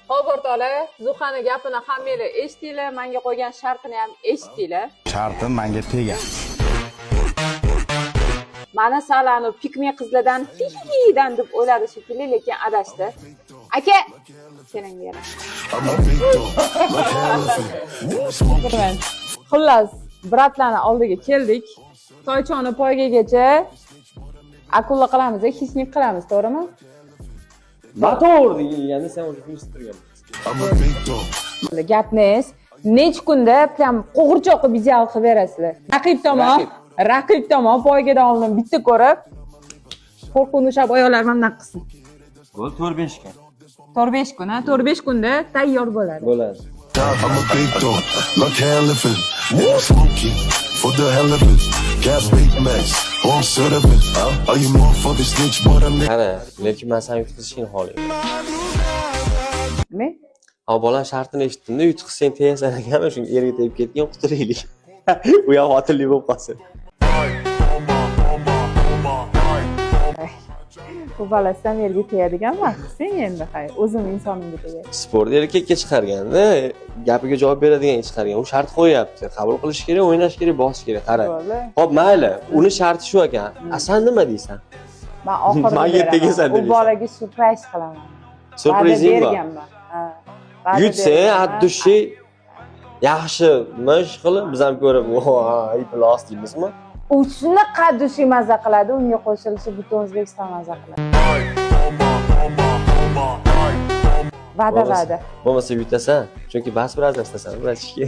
Xo'p o'rtoqlar, Zuhani gapini hammanglar eshitdinglar, menga qo'ygan shartini ham eshitdinglar. Shartim menga tegan. Mana salani pikmi qizlardan hihidan deb o'yladi shekilli, lekin adashdi. Aka, keling bera. Xullas, bratlarning oldiga keldik. Toychoni poygagacha akula qilamiz, xisnik qilamiz, to'g'rimi? Motor deganda sen o'sha tushuntirgan. Gapni necha kunda prям qo'g'irchoq qilib ideal qilib berasizlar. Raqib tomon poygadan oldin bitta ko'rib, qo'rquvni ushab oyoqlar mamnun qilsin. Bo'l 4-5 kun. 4-5 kun, 4-5 kunda tayyor bo'ladi. Bo'ladi. I'm a big dog, like elephant. Smoky for the hell of it. Gas Big Macs, home service. Are you motherfuckers snitch, but I'm Qara, lekin men seni yutqizishingni xohlayman. Nima? Ha, bola shartini eshitdim-da, yutqizsang tegasan ekanmi, shunga erga tegib ketgan, quturaylik. U ham xotinli bo'lib qolsin. Bu bola Samuelga tegadigan vaqt, sen endi hayır, o'zim insonimga tegay. Sport erkakka chiqarganda, gapiga javob beradigan chiqargan. U shart qo'yapti. Qabul qilish kerak, o'ynash kerak, bosish kerak. Qara. Xo'p, mayli. Uni sharti shu ekan. San nima deysan? Men oxirida Menga tegasan u deysan. bolaga surpriz qilaman. Surprizing bor. Ha. Yutsa, atdushi yaxshi ish qilib, biz ham ko'rib, "Voy, plos" deymizmi? U shunaqa dushi maza qiladi, unga qo'shilishi butun O'zbekiston maza qiladi. Va'da. Bo'lmasa yutasan, chunki bas birazdan istasan, bratishga.